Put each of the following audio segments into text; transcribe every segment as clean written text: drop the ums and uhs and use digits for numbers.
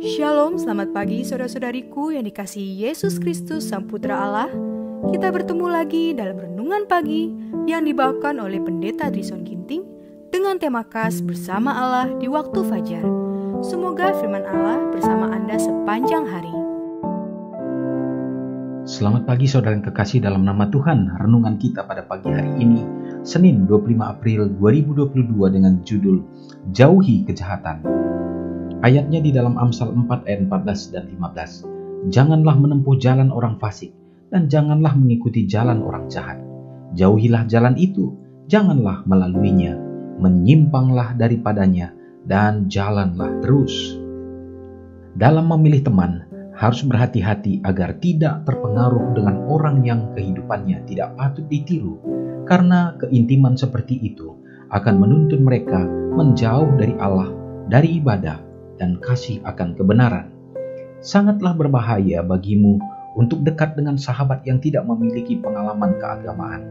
Shalom, selamat pagi saudara-saudariku yang dikasihi Yesus Kristus Sang Putra Allah. Kita bertemu lagi dalam Renungan Pagi yang dibawakan oleh Pendeta Trison Ginting dengan tema khas Bersama Allah di Waktu Fajar. Semoga firman Allah bersama Anda sepanjang hari. Selamat pagi saudara yang kekasih dalam nama Tuhan. Renungan kita pada pagi hari ini, Senin 25 April 2022 dengan judul Jauhi Kejahatan. Ayatnya di dalam Amsal 4 ayat 14 dan 15. Janganlah menempuh jalan orang fasik, dan janganlah mengikuti jalan orang jahat. Jauhilah jalan itu, janganlah melaluinya. Menyimpanglah daripadanya, dan jalanlah terus. Dalam memilih teman, harus berhati-hati agar tidak terpengaruh dengan orang yang kehidupannya tidak patut ditiru, karena keintiman seperti itu akan menuntun mereka menjauh dari Allah, dari ibadah, dan kasih akan kebenaran. Sangatlah berbahaya bagimu untuk dekat dengan sahabat yang tidak memiliki pengalaman keagamaan.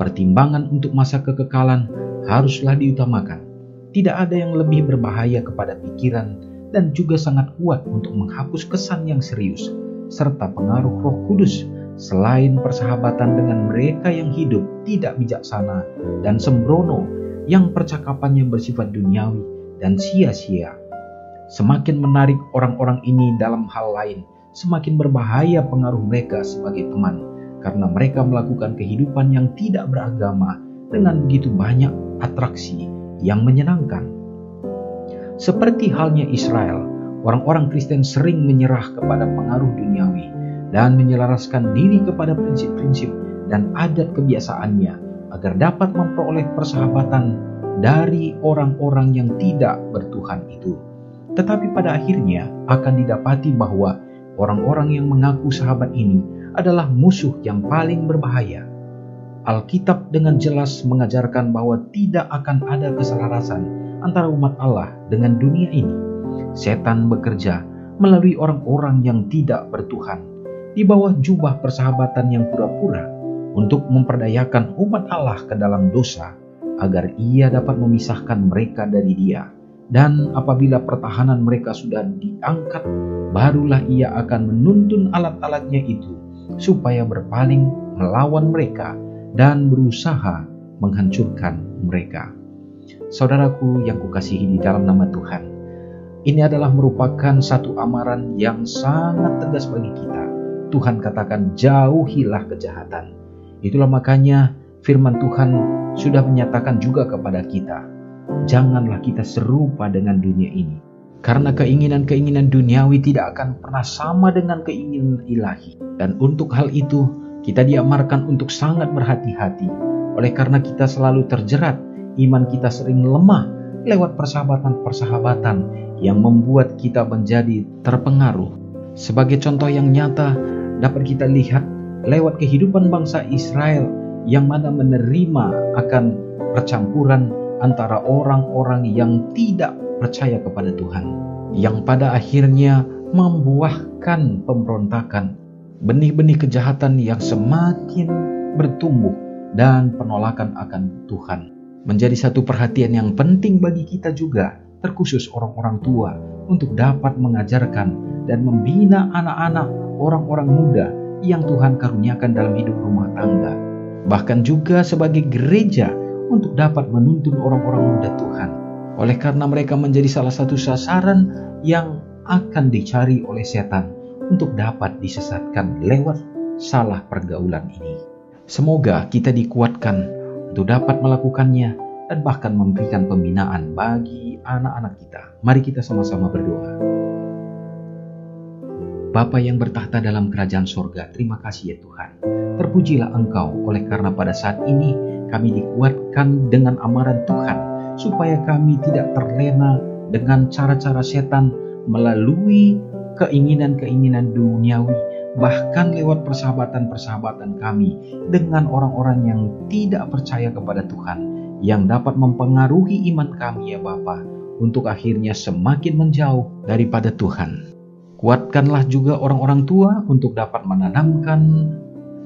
Pertimbangan untuk masa kekekalan haruslah diutamakan. Tidak ada yang lebih berbahaya kepada pikiran dan juga sangat kuat untuk menghapus kesan yang serius serta pengaruh Roh Kudus selain persahabatan dengan mereka yang hidup tidak bijaksana dan sembrono, yang percakapannya bersifat duniawi dan sia-sia. Semakin menarik orang-orang ini dalam hal lain, semakin berbahaya pengaruh mereka sebagai teman, karena mereka melakukan kehidupan yang tidak beragama dengan begitu banyak atraksi yang menyenangkan. Seperti halnya Israel, orang-orang Kristen sering menyerah kepada pengaruh duniawi dan menyelaraskan diri kepada prinsip-prinsip dan adat kebiasaannya agar dapat memperoleh persahabatan dari orang-orang yang tidak bertuhan itu. Tetapi pada akhirnya akan didapati bahwa orang-orang yang mengaku sahabat ini adalah musuh yang paling berbahaya. Alkitab dengan jelas mengajarkan bahwa tidak akan ada keselarasan antara umat Allah dengan dunia ini. Setan bekerja melalui orang-orang yang tidak bertuhan di bawah jubah persahabatan yang pura-pura untuk memperdayakan umat Allah ke dalam dosa agar ia dapat memisahkan mereka dari Dia. Dan apabila pertahanan mereka sudah diangkat, barulah ia akan menuntun alat-alatnya itu supaya berpaling melawan mereka dan berusaha menghancurkan mereka. Saudaraku yang kukasihi di dalam nama Tuhan, ini adalah merupakan satu amaran yang sangat tegas bagi kita. Tuhan katakan, jauhilah kejahatan. Itulah makanya firman Tuhan sudah menyatakan juga kepada kita, janganlah kita serupa dengan dunia ini. Karena keinginan-keinginan duniawi tidak akan pernah sama dengan keinginan ilahi. Dan untuk hal itu, kita diamarkan untuk sangat berhati-hati. Oleh karena kita selalu terjerat, iman kita sering lemah lewat persahabatan-persahabatan yang membuat kita menjadi terpengaruh. Sebagai contoh yang nyata, dapat kita lihat lewat kehidupan bangsa Israel yang mana menerima akan percampuran antara orang-orang yang tidak percaya kepada Tuhan, yang pada akhirnya membuahkan pemberontakan, benih-benih kejahatan yang semakin bertumbuh dan penolakan akan Tuhan. Menjadi satu perhatian yang penting bagi kita juga, terkhusus orang-orang tua, untuk dapat mengajarkan dan membina anak-anak, orang-orang muda yang Tuhan karuniakan dalam hidup rumah tangga. Bahkan juga sebagai gereja, untuk dapat menuntun orang-orang muda Tuhan. Oleh karena mereka menjadi salah satu sasaran yang akan dicari oleh setan untuk dapat disesatkan lewat salah pergaulan ini. Semoga kita dikuatkan untuk dapat melakukannya dan bahkan memberikan pembinaan bagi anak-anak kita. Mari kita sama-sama berdoa. Bapa yang bertahta dalam kerajaan sorga, terima kasih ya Tuhan. Terpujilah Engkau oleh karena pada saat ini kami dikuatkan dengan amaran Tuhan, supaya kami tidak terlena dengan cara-cara setan melalui keinginan-keinginan duniawi, bahkan lewat persahabatan-persahabatan kami dengan orang-orang yang tidak percaya kepada Tuhan, yang dapat mempengaruhi iman kami ya Bapa, untuk akhirnya semakin menjauh daripada Tuhan. Kuatkanlah juga orang-orang tua untuk dapat menanamkan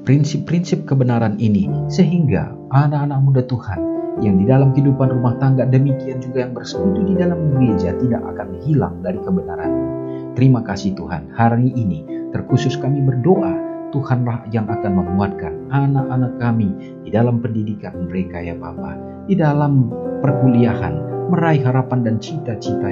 prinsip-prinsip kebenaran ini, sehingga anak-anak muda Tuhan yang di dalam kehidupan rumah tangga, demikian juga yang bersekutu di dalam gereja, tidak akan hilang dari kebenaran. Terima kasih Tuhan, hari ini terkhusus kami berdoa, Tuhanlah yang akan menguatkan anak-anak kami di dalam pendidikan mereka ya Bapa, di dalam perkuliahan, meraih harapan dan cita-cita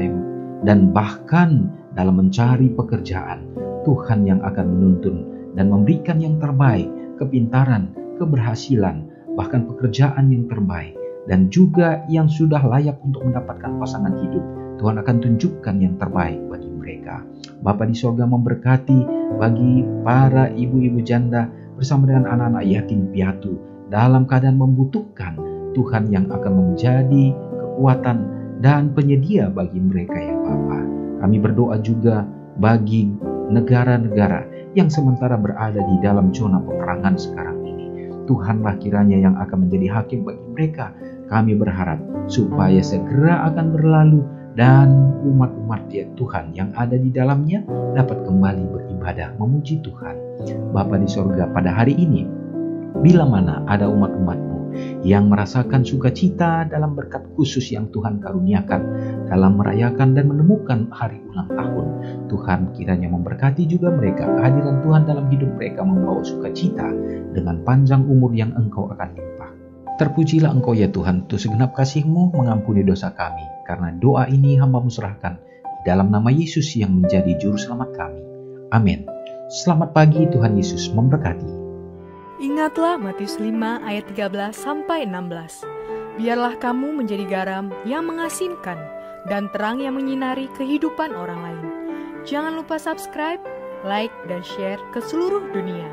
dan bahkan dalam mencari pekerjaan. Tuhan yang akan menuntun dan memberikan yang terbaik, kepintaran, keberhasilan, bahkan pekerjaan yang terbaik, dan juga yang sudah layak untuk mendapatkan pasangan hidup. Tuhan akan tunjukkan yang terbaik bagi mereka. Bapa di sorga memberkati bagi para ibu-ibu janda bersama dengan anak-anak yatim piatu dalam keadaan membutuhkan. Tuhan yang akan menjadi kekuatan dan penyedia bagi mereka ya Bapa. Kami berdoa juga bagi negara-negara yang sementara berada di dalam zona peperangan sekarang ini. Tuhanlah kiranya yang akan menjadi hakim bagi mereka. Kami berharap supaya segera akan berlalu dan umat-umat ya Tuhan yang ada di dalamnya dapat kembali beribadah memuji Tuhan. Bapa di sorga, pada hari ini, bila mana ada umat-umat-Mu yang merasakan sukacita dalam berkat khusus yang Tuhan karuniakan dalam merayakan dan menemukan hari ulang tahun, Tuhan kiranya memberkati juga mereka. Kehadiran Tuhan dalam hidup mereka membawa sukacita dengan panjang umur yang Engkau akan limpah. Terpujilah Engkau ya Tuhan, untuk segenap kasih-Mu mengampuni dosa kami. Karena doa ini hamba-Mu serahkan di dalam nama Yesus yang menjadi juru selamat kami. Amin. Selamat pagi, Tuhan Yesus memberkati. Ingatlah Matius 5 ayat 13-16. Biarlah kamu menjadi garam yang mengasinkan dan terang yang menyinari kehidupan orang lain. Jangan lupa subscribe, like, dan share ke seluruh dunia.